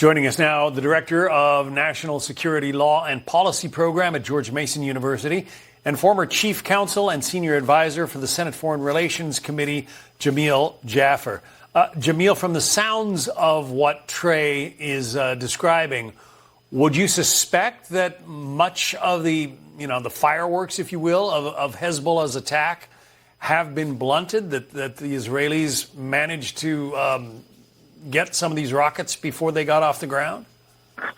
Joining us now, the Director of National Security Law and Policy Program at George Mason University and former Chief Counsel and Senior Advisor for the Senate Foreign Relations Committee, Jamil Jaffer. Jamil, from the sounds of what Trey is describing, would you suspect that much of the fireworks, if you will, of Hezbollah's attack have been blunted, that the Israelis managed to get some of these rockets before they got off the ground?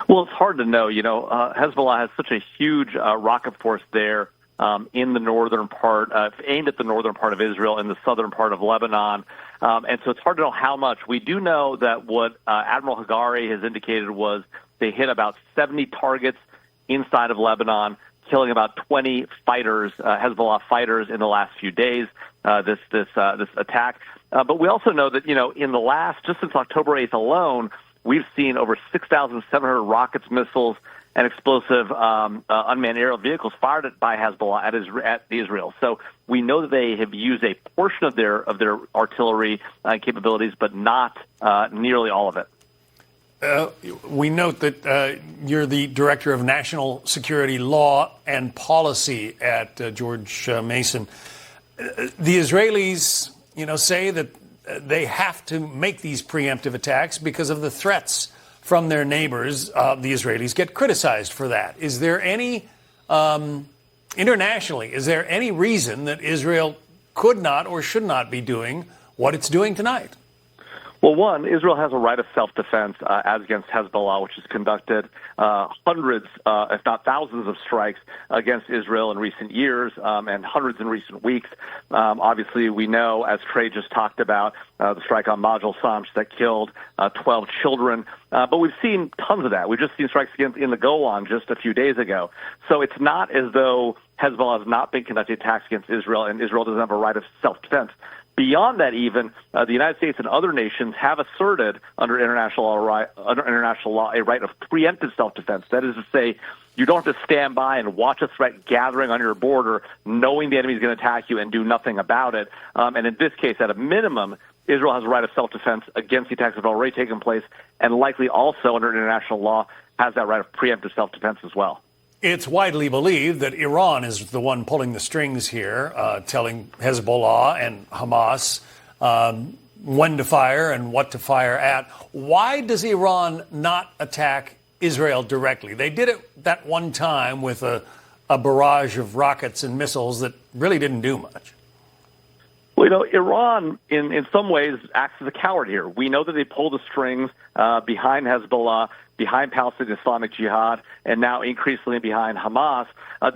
Well, it's hard to know. Hezbollah has such a huge rocket force there in the northern part, aimed at the northern part of Israel and the southern part of Lebanon. And so it's hard to know how much. We do know that what Admiral Hagari has indicated was they hit about 70 targets inside of Lebanon, killing about 20 fighters, Hezbollah fighters, in the last few days, this attack. But we also know that, in the last, just since October 8th alone, we've seen over 6,700 rockets, missiles, and explosive unmanned aerial vehicles fired by Hezbollah at Israel. So we know that they have used a portion of their artillery capabilities, but not nearly all of it. We note that you're the Director of National Security Law and Policy at George Mason. The Israelis, say that they have to make these preemptive attacks because of the threats from their neighbors. The Israelis get criticized for that. Is there any, internationally, is there any reason that Israel could not or should not be doing what it's doing tonight? Well, one, Israel has a right of self-defense as against Hezbollah, which has conducted hundreds, if not thousands, of strikes against Israel in recent years and hundreds in recent weeks. Obviously, we know, as Trey just talked about, the strike on Majal Samch that killed 12 children. But we've seen tons of that. We've just seen strikes in the Golan just a few days ago. So it's not as though Hezbollah has not been conducting attacks against Israel and Israel doesn't have a right of self-defense. Beyond that, even the United States and other nations have asserted under international law a right of preemptive self-defense. That is to say, you don't have to stand by and watch a threat gathering on your border, knowing the enemy is going to attack you, and do nothing about it. And in this case, at a minimum, Israel has a right of self-defense against the attacks that have already taken place, and likely also under international law has that right of preemptive self-defense as well. It's widely believed that Iran is the one pulling the strings here, telling Hezbollah and Hamas when to fire and what to fire at. Why does Iran not attack Israel directly? They did it that one time with a barrage of rockets and missiles that really didn't do much. Well, Iran, in some ways, acts as a coward here. We know that they pull the strings behind Hezbollah, behind Palestinian Islamic Jihad, and now increasingly behind Hamas.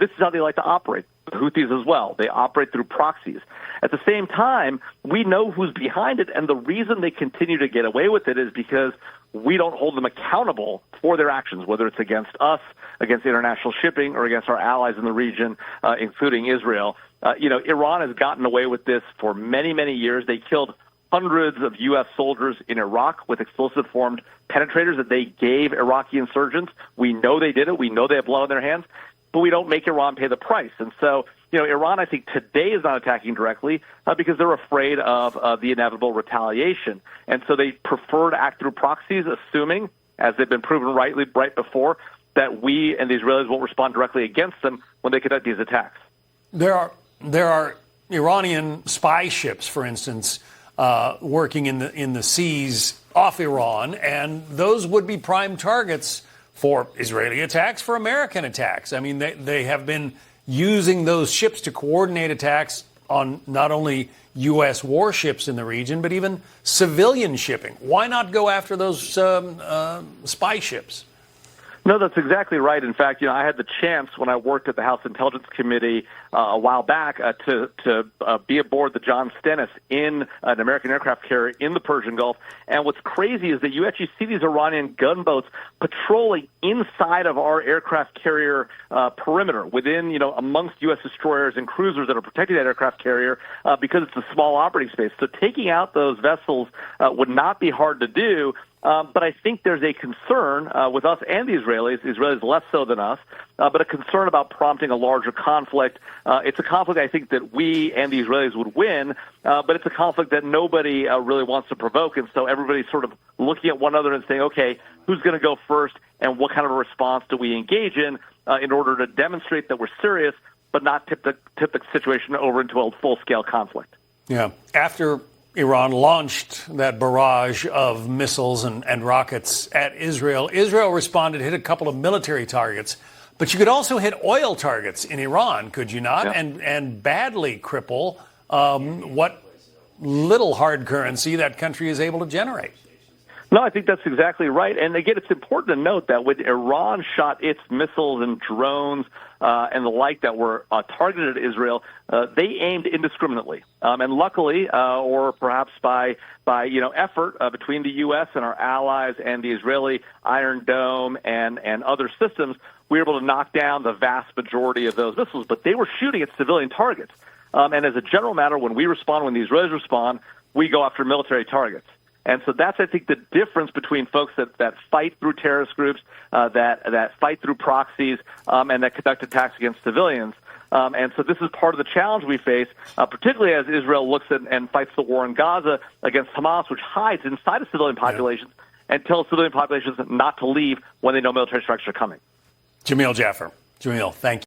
This is how they like to operate. The Houthis as well. They operate through proxies. At the same time, we know who's behind it, and the reason they continue to get away with it is because we don't hold them accountable for their actions, whether it's against us, against international shipping, or against our allies in the region, including Israel. Iran has gotten away with this for many, many years. They killed hundreds of U.S. soldiers in Iraq with explosive-formed penetrators that they gave Iraqi insurgents. We know they did it. We know they have blood on their hands, but we don't make Iran pay the price. And so, Iran, I think, today is not attacking directly because they're afraid of the inevitable retaliation. And so they prefer to act through proxies, assuming, as they've been proven right before, that we and the Israelis won't respond directly against them when they conduct these attacks. There are Iranian spy ships, for instance, working in the seas off Iran, and those would be prime targets for Israeli attacks, for American attacks. I mean, they have been using those ships to coordinate attacks on not only U.S. warships in the region, but even civilian shipping. Why not go after those spy ships? No, that's exactly right. In fact, I had the chance when I worked at the House Intelligence Committee a while back to be aboard the John Stennis in an American aircraft carrier in the Persian Gulf. And what's crazy is that you actually see these Iranian gunboats patrolling inside of our aircraft carrier perimeter, within, amongst U.S. destroyers and cruisers that are protecting that aircraft carrier because it's a small operating space. So taking out those vessels would not be hard to do. But I think there's a concern with us and the Israelis less so than us, but a concern about prompting a larger conflict. It's a conflict I think that we and the Israelis would win, but it's a conflict that nobody really wants to provoke. And so everybody's sort of looking at one another and saying, okay, who's going to go first and what kind of a response do we engage in order to demonstrate that we're serious, but not tip the situation over into a full-scale conflict. Yeah. After Iran launched that barrage of missiles and rockets at Israel, Israel responded, hit a couple of military targets. But you could also hit oil targets in Iran, could you not? Yeah. And badly cripple what little hard currency that country is able to generate. No, I think that's exactly right. And again, it's important to note that when Iran shot its missiles and drones and the like that were targeted at Israel, they aimed indiscriminately. And luckily, or perhaps by effort between the U.S. and our allies and the Israeli Iron Dome and other systems, we were able to knock down the vast majority of those missiles. But they were shooting at civilian targets. And as a general matter, when we respond, when the Israelis respond, we go after military targets. And so that's, I think, the difference between folks that fight through terrorist groups, that fight through proxies, and that conduct attacks against civilians. And so this is part of the challenge we face, particularly as Israel looks at and fights the war in Gaza against Hamas, which hides inside of civilian populations and tells civilian populations not to leave when they know military strikes are coming. Jamil Jaffer. Jamil, thank you.